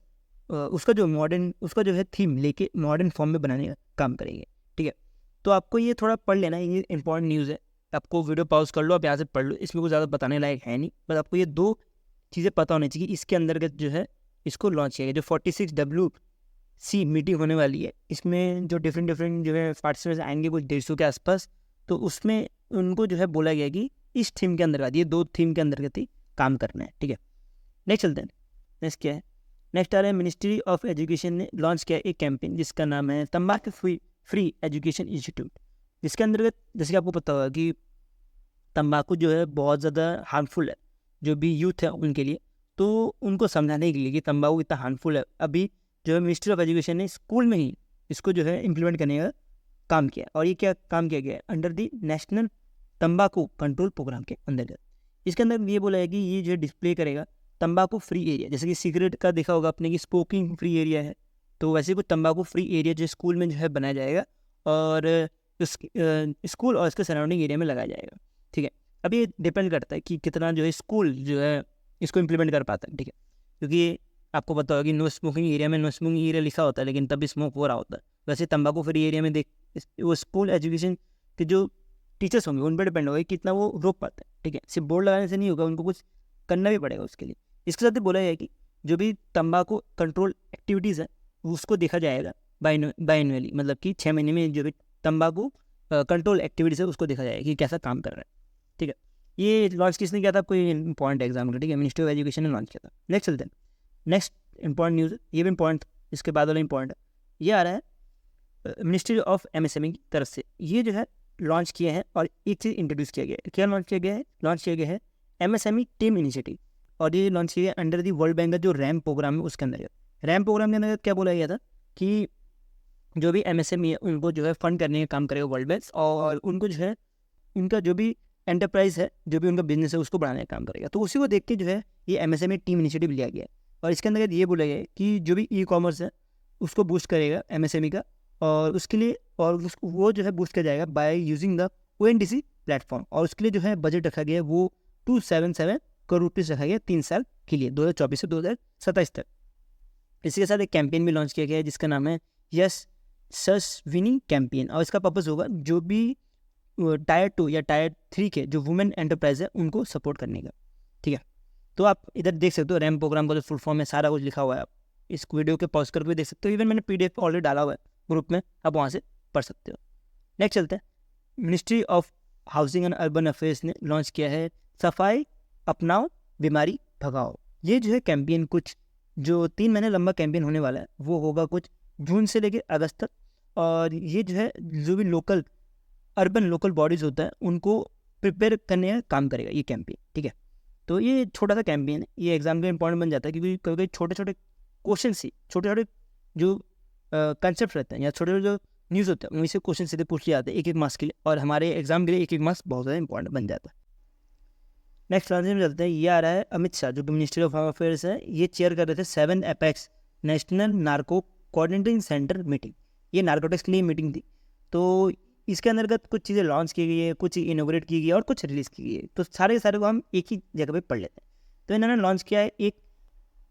उसका जो मॉडर्न, उसका जो है थीम लेके मॉडर्न फॉर्म में बनाने का काम करेंगे, ठीक है। तो आपको ये थोड़ा पढ़ लेना है, ये इंपॉर्टेंट न्यूज़ है। आपको वीडियो पॉज कर लो, आप यहाँ से पढ़ लो, इसमें कुछ ज़्यादा बताने लायक है नहीं, बस आपको ये 2 चीज़ें पता होनी चाहिए। इसके अंतर्गत जो है इसको लॉन्च किया गया, जो 46WC मीटिंग होने वाली है, इसमें जो डिफरेंट जो है पार्टिसिपेंट्स आएंगे कुछ 150 के आसपास। तो उसमें उनको जो है बोला गया कि इस थीम के अंतर्गत, ये 2 थीम के अंतर्गत ही काम करना है, ठीक है। नेक्स्ट चलते हैं, नेक्स्ट क्या है, नेक्स्ट आ रहा है मिनिस्ट्री ऑफ एजुकेशन ने लॉन्च किया एक कैंपेन जिसका नाम है तंबाकू फ्री एजुकेशन इंस्टीट्यूट। जिसके अंतर्गत जैसे कि आपको पता होगा कि तंबाकू जो है बहुत ज़्यादा हार्मफुल है, जो भी यूथ है उनके लिए। तो उनको समझाने के लिए कि तंबाकू इतना हार्मफुल है, अभी जो है मिनिस्ट्री ऑफ एजुकेशन ने स्कूल में ही इसको जो है इम्प्लीमेंट करने का काम किया। और ये क्या काम किया गया है, अंडर दी नेशनल तंबाकू कंट्रोल प्रोग्राम के अंतर्गत। इसके अंदर ये बोला है कि ये जो है डिस्प्ले करेगा तंबाकू फ्री एरिया। जैसे कि सिगरेट का देखा होगा आपने कि स्मोकिंग फ्री एरिया है, तो वैसे कुछ तंबाकू फ्री एरिया जो स्कूल में जो है बनाया जाएगा, और उस स्कूल और इसके सराउंडिंग एरिया में लगाया जाएगा, ठीक है। अब ये डिपेंड करता है कि कितना जो है स्कूल जो है इसको इम्प्लीमेंट कर पाता है, ठीक है। क्योंकि आपको पता होगा कि नो स्मोकिंग एरिया में नो स्मोकिंग एरिया लिखा होता है, लेकिन तभी स्मोक हो रहा होता है। वैसे तंबाकू फ्री एरिया में देख वो स्कूल एजुकेशन के जो टीचर्स होंगे उन पर डिपेंड होगा कितना वो रोक पाता है, ठीक है। सिर्फ बोर्ड लगाने से नहीं होगा, उनको कुछ करना भी पड़ेगा उसके लिए। इसके साथ ही बोला है कि जो भी तंबाकू कंट्रोल एक्टिविटीज़ है उसको देखा जाएगा बाइनअली, मतलब कि 6 महीने में जो भी तंबाकू कंट्रोल एक्टिविटीज़ है उसको देखा जाएगा कि कैसा काम कर रहा है, ठीक है। ये लॉन्च किसने किया था, कोई इंपॉर्टेंट एग्जाम का, ठीक है, मिनिस्ट्री ऑफ एजुकेशन ने लॉन्च किया था। नेक्स्ट चलते हैं, नेक्स्ट इंपॉर्टेंट न्यूज़, ये भी इंपॉर्टेंट, इसके बाद वाला इंपॉर्टेंट है, ये आ रहा है मिनिस्ट्री ऑफ MSME की तरफ से। ये जो है लॉन्च किया है, और एक चीज़ इंट्रोड्यूस किया गया है। क्या लॉन्च किया गया है, लॉन्च किया गया है MSME टीम इनिशिएटिव। और ये लॉन्च किया अंडर दी वर्ल्ड बैंक का जो रैम प्रोग्राम है उसके अंदर। रैम प्रोग्राम के अंदर क्या बोला गया था कि जो भी MSME है उनको जो है फंड करने का काम करेगा वर्ल्ड बैंक, और उनको जो है उनका जो भी एंटरप्राइज है, जो भी उनका बिजनेस है उसको बढ़ाने का काम करेगा। तो उसी को देख के जो है ये एमएसएमई टीम इनिशिएटिव लिया गया है, और इसके अंदर ये बोला गया है कि जो भी ई कॉमर्स है उसको बूस्ट करेगा एमएसएमई का, और उसके लिए और उसको वो जो है बूस्ट किया जाएगा by using the ONDC platform. और उसके लिए जो है बजट रखा गया है वो 277 करोड़ रुपीज़ रखा गया 3 साल के लिए, 2024 से 2027 तक। इसी के साथ एक कैंपेन भी लॉन्च किया गया है जिसका नाम है यस सस विनिंग कैंपेन, और इसका पर्पस होगा जो भी टायर 2 या टायर 3 के जो वुमेन एंटरप्राइज है उनको सपोर्ट करने का। ठीक है, तो आप इधर देख सकते हो रैम प्रोग्राम का जो फुल फॉर्म है, सारा कुछ लिखा हुआ है। आप इस वीडियो के पॉज करके भी देख सकते हो, इवन मैंने PDF ऑलरेडी डाला हुआ है ग्रुप में, आप वहाँ से पढ़ सकते हो। नेक्स्ट चलते हैं, ministry of housing and urban affairs ने लॉन्च किया है सफाई अपनाओ बीमारी भगाओ। ये जो है कैंपेन कुछ जो 3 महीने लंबा कैंपेन होने वाला है वो होगा कुछ जून से लेकर अगस्त तक, और ये जो है जो भी अर्बन लोकल बॉडीज़ होता है उनको प्रिपेयर करने का काम करेगा ये कैंपेन। ठीक है, तो ये छोटा सा कैंपेन है, ये एग्जाम के इंपॉर्टेंट बन जाता है क्योंकि कभी कभी छोटे छोटे क्वेश्चन ही छोटे छोटे जो कंसेप्ट रहते हैं या छोटे छोटे जो न्यूज़ होते हैं उनमें से क्वेश्चन सीधे पूछ लिए जाते हैं 1-1 मार्क्स के लिए, और हमारे एग्जाम के लिए 1-1 मार्क्स बहुत ज़्यादा इंपॉर्टेंट बन जाता है। नेक्स्ट में चलते हैं, ये आ रहा है अमित शाह जो कि मिनिस्ट्री ऑफ होम अफेयर्स है, ये चेयर कर रहे थे 7 apex national narco coordinating centre meeting. ये नार्कोटिक्स के लिए मीटिंग थी, तो इसके अंतर्गत कुछ चीज़ें लॉन्च की गई है, कुछ इनोग्रेट की गई है और कुछ रिलीज़ की गई है। तो सारे को हम एक ही जगह पे पढ़ लेते हैं। तो इन्होंने लॉन्च किया है एक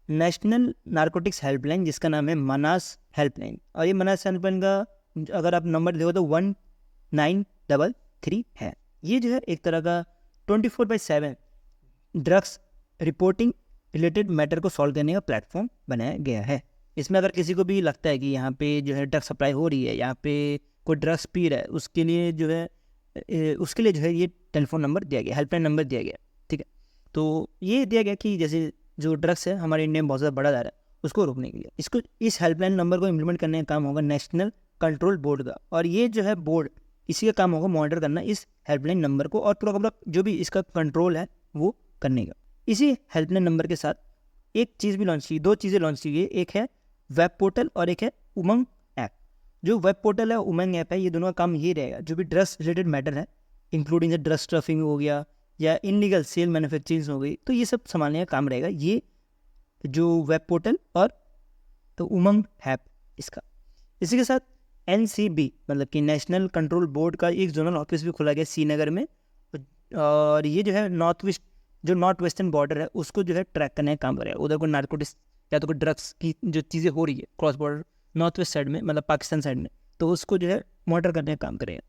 नेशनल नार्कोटिक्स हेल्पलाइन जिसका नाम है मनास हेल्पलाइन, और ये मनास हेल्पलाइन का अगर आप नंबर देखो तो 1933 है। ये जो है एक तरह का 24/7 ड्रग्स रिपोर्टिंग रिलेटेड मैटर को सॉल्व करने का प्लेटफॉर्म बनाया गया है। इसमें अगर किसी को भी लगता है कि यहाँ पे जो है ड्रग सप्लाई हो रही है, यहाँ पे कोई ड्रग्स पी रहा है, उसके लिए जो है ये टेलीफोन नंबर दिया गया, हेल्पलाइन नंबर दिया गया। ठीक है, तो ये दिया गया कि जैसे जो ड्रग्स है हमारे इंडिया में बहुत ज़्यादा बढ़ा जा रहा है उसको रोकने के लिए इस हेल्पलाइन नंबर को इम्प्लीमेंट करने का काम होगा नेशनल कंट्रोल बोर्ड का, और ये जो है बोर्ड इसी का काम होगा मॉनिटर करना इस हेल्पलाइन नंबर को और पूरा जो भी इसका कंट्रोल है वो करने का। इसी हेल्पलाइन नंबर के साथ एक चीज़ भी लॉन्च की, 2 चीज़ें लॉन्च की गई, एक है वेब पोर्टल और एक है उमंग ऐप। जो वेब पोर्टल है उमंग ऐप है, ये दोनों का काम ये रहेगा जो भी ड्रग्स रिलेटेड मैटर है इंक्लूडिंग ड्रग्स ट्रैफिकिंग हो गया या इनलीगल सेल मैन्युफैक्चरिंग हो गई, तो ये सब संभालने का काम रहेगा ये जो वेब पोर्टल और तो उमंग ऐप इसका। इसी के साथ NCB मतलब कि नेशनल कंट्रोल बोर्ड का एक जोनल ऑफिस भी खुला गया श्रीनगर में, और ये जो है नॉर्थ वेस्टर्न बॉर्डर है उसको जो है ट्रैक करने का काम करेगा। उधर कोई नार्कोटिक्स या तो कोई ड्रग्स की जो चीज़ें हो रही है cross border north west side में मतलब पाकिस्तान साइड में, तो उसको जो है मॉनिटर करने का काम करेगा।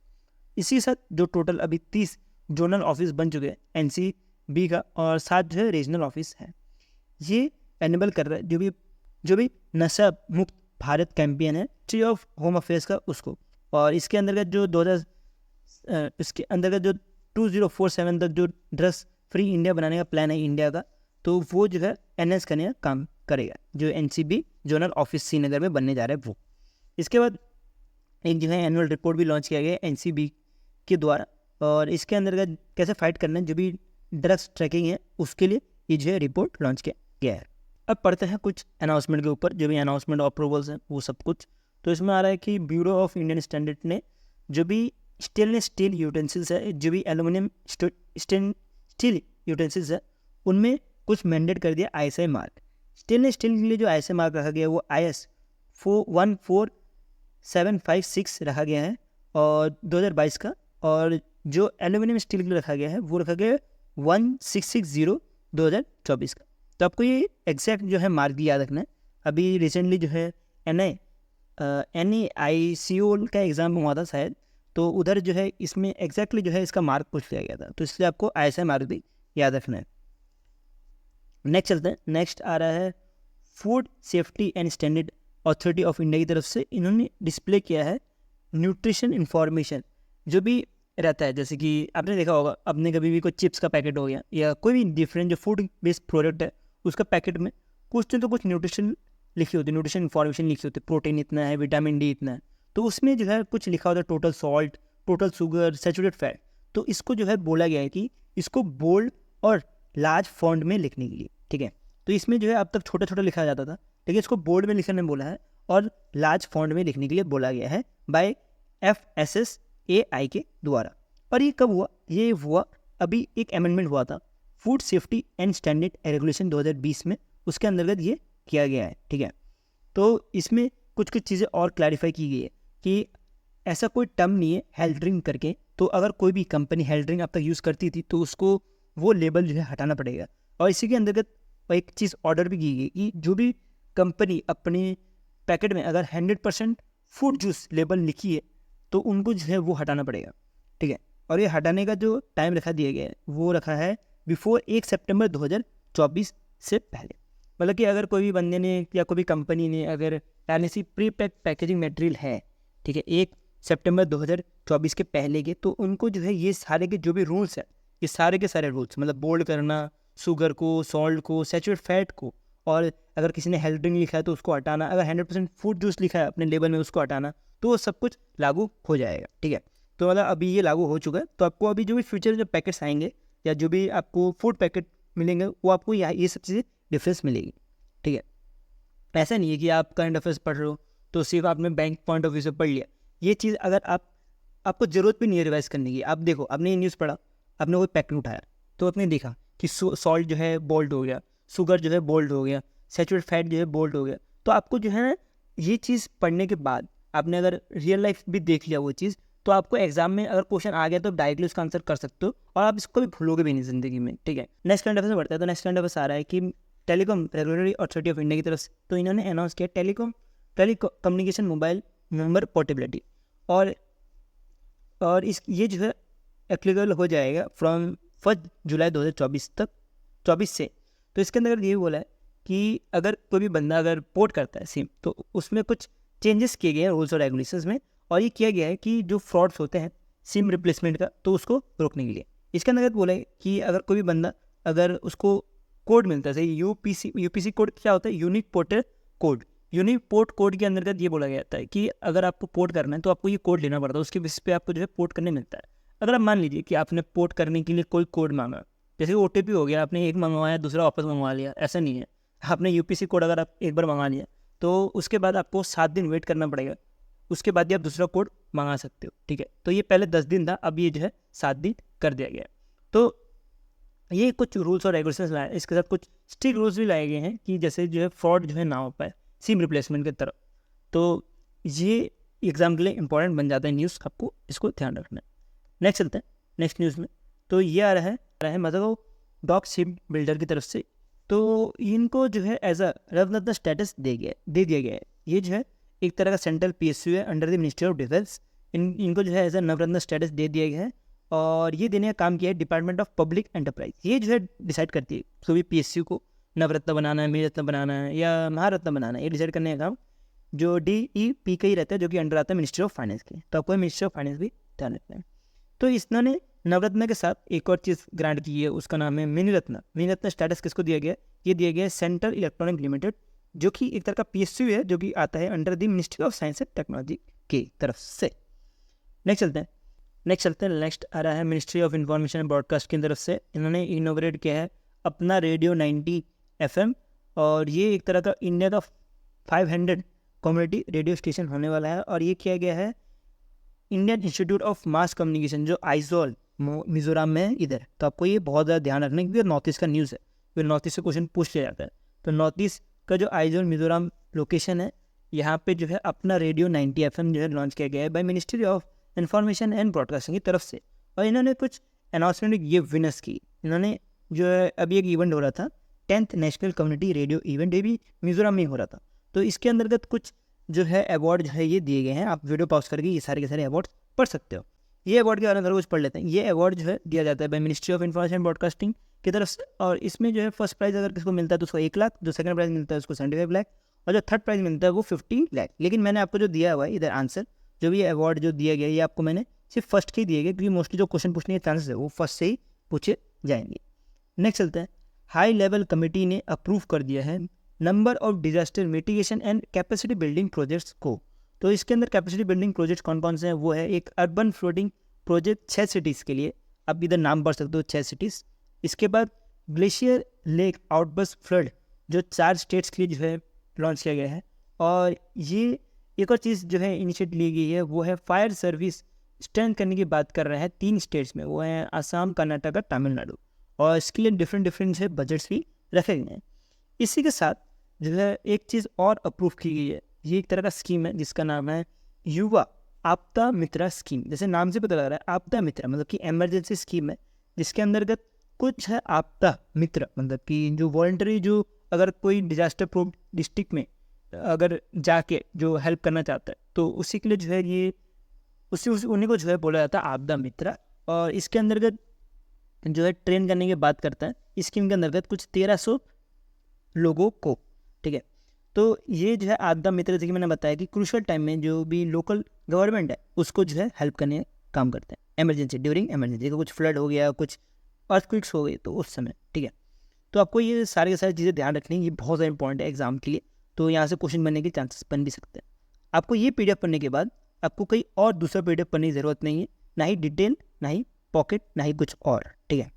इसी के साथ जो टोटल अभी 30 जोनल ऑफिस बन चुके हैं NCB का, और 7 जो है रीजनल ऑफिस है। ये एनेबल कर रहा है जो भी नशा मुक्त भारत कैंपेन है मिनिस्ट्री ऑफ होम अफेयर्स का उसको, और इसके अंतर्गत इसके अंतर्गत जो 2047 तक जो ड्रग्स फ्री इंडिया बनाने का प्लान है इंडिया का, तो वो जो है एनहांस करने का काम करेगा जो NCB जोनल ऑफिस श्रीनगर में बनने जा रहा है वो। इसके बाद एक जो है एनुअल रिपोर्ट भी लॉन्च किया गया है NCB के द्वारा, और इसके अंतर्गत कैसे फाइट करना है जो भी ड्रग्स ट्रैकिंग है उसके लिए ये जो है रिपोर्ट लॉन्च किया गया है। अब पढ़ते हैं कुछ अनाउंसमेंट के ऊपर, जो भी अनाउंसमेंट अप्रूवल्स हैं वो सब कुछ। तो इसमें आ रहा है कि ब्यूरो ऑफ इंडियन स्टैंडर्ड ने जो भी स्टेनलेस स्टील यूटेंसिल्स है, जो भी एल्यूमिनियम स्टील यूटेंसिल्स है, उनमें कुछ मैंडेट कर दिया ISI मार्क। स्टेनलेस स्टील के लिए जो ISI मार्क रखा गया है वो IS 14756 रखा गया है और 2022 का, और जो एल्यूमिनियम स्टील के लिए रखा गया है वो रखा गया है 1660 2024 का। तो आपको ये एग्जैक्ट जो है मार्क भी याद रखना है। अभी रिसेंटली जो है NAICO का एग्ज़ाम हुआ था शायद, तो उधर जो है इसमें एग्जैक्टली जो है इसका मार्क पूछ लिया गया था, तो इसलिए आपको ISI मार्क भी याद रखना है। नेक्स्ट चलते हैं, नेक्स्ट आ रहा है food safety and standard authority of India की तरफ से इन्होंने डिस्प्ले किया है न्यूट्रिशन इन्फॉर्मेशन जो भी रहता है। जैसे कि आपने देखा होगा, आपने कभी भी कोई चिप्स का पैकेट हो गया या कोई भी डिफरेंट जो फूड बेस्ड प्रोडक्ट है उसका पैकेट में कुछ तो कुछ न्यूट्रिशन लिखी होती है, न्यूट्रिशन इन्फॉर्मेशन लिखी होती है, प्रोटीन इतना है, विटामिन D इतना है, तो उसमें जो है कुछ लिखा होता है total salt, total sugar, saturated fat. तो इसको जो है बोला गया है कि इसको बोल्ड और लार्ज फॉन्ट में लिखने के लिए, ठीक है। तो इसमें जो है अब तक छोटा छोटा लिखा जाता था, लेकिन इसको बोल्ड में लिखने बोला है और लार्ज फॉन्ट में लिखने के लिए बोला गया है बाय FSSAI के द्वारा। और ये कब हुआ? ये हुआ अभी एक अमेंडमेंट हुआ था food safety and standard regulation 2020 में, उसके अंतर्गत ये किया गया है, ठीक है। तो इसमें कुछ कुछ चीज़ें और क्लैरिफाई की गई है कि ऐसा कोई टर्म नहीं है हेल्थ ड्रिंक करके, तो अगर कोई भी कंपनी हेल्थ ड्रिंक अब तक यूज़ करती थी तो उसको वो लेबल जो है हटाना पड़ेगा। और इसी के अंतर्गत एक चीज़ ऑर्डर भी की गई कि जो भी कंपनी अपने पैकेट में अगर 100% फ्रूट जूस लेबल लिखी है तो उनको जो है वो हटाना पड़ेगा, ठीक है। और ये हटाने का जो टाइम रखा दिया गया है वो रखा है बिफोर 1 सितंबर 2024 से पहले। मतलब कि अगर कोई भी बंदे ने या कोई भी कंपनी ने अगर यानी see pre pack packaging material है, ठीक है, 1 सितंबर 2024 के पहले के, तो उनको जो है ये सारे के जो भी रूल्स हैं, ये सारे के सारे रूल्स मतलब बोल्ड करना, शुगर को, सॉल्ट को, सैचुरेट फैट को, और अगर किसी ने हेल्थ ड्रिंक लिखा है तो उसको हटाना, अगर 100% फ्रूट जूस लिखा है अपने लेबल में उसको हटाना, तो वो सब कुछ लागू हो जाएगा, ठीक है। तो मतलब अभी ये लागू हो चुका है, तो आपको अभी जो भी फ्यूचर जो पैकेट्स आएंगे या जो भी आपको फूड पैकेट मिलेंगे वो आपको यहाँ ये सब चीज़ें डिफरेंस मिलेगी, ठीक है। ऐसा नहीं है कि आप करंट अफेयर्स पढ़ रहे हो तो सिर्फ आपने बैंक पॉइंट ऑफ व्यू से पढ़ लिया। ये चीज़ अगर आपको ज़रूरत भी नहीं है रिवाइज करने की, आप देखो आपने ये न्यूज़ पढ़ा, आपने कोई पैकेट उठाया तो आपने देखा कि सॉल्ट जो है बोल्ड हो गया, शुगर जो है बोल्ड हो गया, सैचुरेट फैट जो है बोल्ड हो गया, तो आपको जो है ये चीज़ पढ़ने के बाद आपने अगर रियल लाइफ भी देख लिया वो चीज़, तो आपको एग्जाम में अगर क्वेश्चन आ गया तो डायरेक्टली उसका आंसर कर सकते हो और आप इसको भी भूलोगे भी नहीं ज़िंदगी में, ठीक है। नेक्स्ट करंट अफेयर बढ़ता है, तो नेक्स्ट करंट अफेयर आ रहा है कि telecom regulatory authority of India की तरफ से तो इन्होंने अनाउंस किया टेलीकम्युनिकेशन मोबाइल नंबर पोर्टेबिलिटी, और इस ये जो है एप्लीकेबल हो जाएगा फ्रॉम 1 जुलाई 2024 तक 24 से। तो इसके अंदर ये बोला है कि अगर कोई भी बंदा अगर पोर्ट करता है सिम तो उसमें कुछ चेंजेस किए गए हैं रूल्स और रेगुलेशंस में, और ये किया गया है कि जो फ्रॉड्स होते हैं सिम रिप्लेसमेंट का तो उसको रोकने के लिए। इसके अंदर बोला है कि अगर कोई भी बंदा अगर उसको कोड मिलता है, जैसे यूपीसी कोड क्या होता है, unique port code. Unique port code के अंतर्गत ये बोला गया है कि अगर आपको पोर्ट करना है तो आपको ये कोड लेना पड़ता है, उसके बेसिस पे आपको जो है पोर्ट करने मिलता है। अगर आप मान लीजिए कि आपने पोर्ट करने के लिए कोई कोड मांगा, जैसे OTP हो गया, आपने एक मंगवाया दूसरा वापस मंगवा लिया, ऐसा नहीं है। आपने यूपीसी कोड अगर आप एक बार मंगा लिया तो उसके बाद आपको 7 दिन वेट करना पड़ेगा, उसके बाद ही आप दूसरा कोड मंगा सकते हो, ठीक है। तो ये पहले 10 दिन था, अब ये जो है 7 दिन कर दिया गया। तो ये कुछ रूल्स और रेगुलेशंस लाए, इसके साथ कुछ स्ट्रिक्ट रूल्स भी लाए गए हैं कि जैसे जो है फ्रॉड जो है ना हो पाए सिम रिप्लेसमेंट की तरफ। तो ये एग्जाम के लिए इंपॉर्टेंट बन जाता है न्यूज़, आपको इसको ध्यान रखना है। नेक्स्ट चलते हैं नेक्स्ट न्यूज़ में। तो ये आ रहा है मतलब डॉग सिम बिल्डर की तरफ से, तो इनको जो है एज अ रत्न स्टेटस दे दिया गया है। ये जो है एक तरह का सेंट्रल PSU है under the ministry of defence, इनको जो है एज अ नवरत्न स्टेटस दे दिया गया है, और ये देने का काम किया है डिपार्टमेंट ऑफ पब्लिक एंटरप्राइज। ये जो है डिसाइड करती है कोई भी PSU को नवरत्न बनाना है, मिनी रत्न बनाना है या महारत्न बनाना है, ये डिसाइड करने का काम जो DEP का ही रहता है, जो कि अंडर आता है मिनिस्ट्री ऑफ फाइनेंस के। तो आपको मिनिस्ट्री ऑफ फाइनेंस भी ध्यान रखना है। तो इन्होंने नवरत्न के साथ एक और चीज़ ग्रांट की है, उसका नाम है मिनी रत्न। मिनी रत्न स्टेटस किसको दिया गया? ये दिया गया है सेंट्रल इलेक्ट्रॉनिक लिमिटेड, जो कि एक तरह का PSU है, जो कि आता है under the ministry of science and technology की तरफ से। नेक्स्ट चलते हैं नेक्स्ट आ रहा है ministry of information and broadcast की तरफ से। इन्होंने इनोवेट किया है अपना रेडियो 90 FM, और ये एक तरह का इंडिया का 500 कम्युनिटी रेडियो स्टेशन होने वाला है, और ये किया गया है Indian institute of mass communication जो आइजोल मिजोरम में है इधर। तो आपको ये बहुत ज़्यादा ध्यान रखना है क्योंकि नॉर्थ ईस्ट का न्यूज़ है, फिर नॉर्थ ईस्ट से क्वेश्चन पूछ लिया जाता है। तो नॉर्थ ईस्ट का जो आइजोल मिजोरम लोकेशन है, यहाँ पे जो है अपना रेडियो 90 FM जो है लॉन्च किया गया है by ministry of information and broadcasting की तरफ से। और इन्होंने कुछ अनाउंसमेंट ये विनर्स की। इन्होंने जो है अभी एक इवेंट हो रहा था 10th national community radio event, ये भी मिजोरम में हो रहा था। तो इसके अंतर्गत कुछ जो है अवार्ड जो है ये दिए गए हैं, आप वीडियो पॉज करके ये सारे के सारे अवार्ड पढ़ सकते हो। ये अवार्ड के बारे में कुछ पढ़ लेते हैं। ये अवार्ड जो है दिया जाता है by ministry of information broadcasting की तरफ से, और इसमें जो है फर्स्ट प्राइज़ अगर किसको मिलता है तो उसको 1 लाख, जो सेकंड प्राइज़ मिलता है उसको 75 लाख, और जो थर्ड प्राइज़ मिलता है वो 50 लाख। लेकिन मैंने आपको जो दिया हुआ है इधर आंसर, जो भी अवार्ड जो दिया गया ये आपको मैंने सिर्फ फर्स्ट के ही दिए गए, क्योंकि मोस्टली जो क्वेश्चन पूछने के चांसेस है वो फर्स्ट से ही पूछे जाएंगे। नेक्स्ट चलते हैं। हाई लेवल कमेटी ने अप्रूव कर दिया है number of disaster mitigation and capacity building projects को। तो इसके अंदर कैपेसिटी बिल्डिंग प्रोजेक्ट कौन कौन से हैं? वो है एक अर्बन फ्लोटिंग प्रोजेक्ट 6 सिटीज़ के लिए, आप इधर नाम पढ़ सकते हो 6 सिटीज़। इसके बाद ग्लेशियर लेक आउटबर्स्ट फ्लड जो 4 स्टेट्स के लिए जो है लॉन्च किया गया है। और ये एक और चीज़ जो है इनिशिएट ली गई है वो है फायर सर्विस स्ट्रेंथ करने की बात कर रहे हैं 3 स्टेट्स में, वो हैं आसाम, कर्नाटक, तमिलनाडु। और इसके लिए डिफरेंट से बजट्स भी रखे गए हैं। इसी के साथ जो है एक चीज़ और अप्रूव की गई है, ये एक तरह का स्कीम है जिसका नाम है युवा आपदा मित्र स्कीम। जैसे नाम से पता लग रहा है आपदा मित्र मतलब कि इमरजेंसी स्कीम है, जिसके अंतर्गत कुछ है आपदा मित्र मतलब कि जो वॉलंटरी, जो अगर कोई डिजास्टर प्रूफ डिस्ट्रिक्ट में अगर जाके जो हेल्प करना चाहता है तो उसी के लिए जो है ये उन्हीं को जो है बोला जाता है आपदा मित्र। और इसके अंतर्गत जो है ट्रेन करने की बात करता है इस स्कीम के अंतर्गत कुछ 1300 लोगों को, ठीक है। तो ये जो है आपदा मित्र, जैसे कि मैंने बताया कि क्रूशियल टाइम में जो भी लोकल गवर्नमेंट है उसको जो है हेल्प करने का काम करते हैं इमरजेंसी, ड्यूरिंग इमरजेंसी, कुछ फ्लड हो गया, कुछ अर्थक्वेक्स हो गई तो उस समय, ठीक है। तो आपको ये सारी की सारी चीज़ें ध्यान रखनी है, ये बहुत ज़्यादा इंपॉर्टेंट है एग्जाम के लिए। तो यहाँ से क्वेश्चन बनने के चांसेस बन भी सकते हैं। आपको ये PDF पढ़ने के बाद आपको कहीं और दूसरा PDF पढ़ने की ज़रूरत नहीं है, ना ही डिटेल, ना ही पॉकेट, ना ही कुछ और, ठीक है।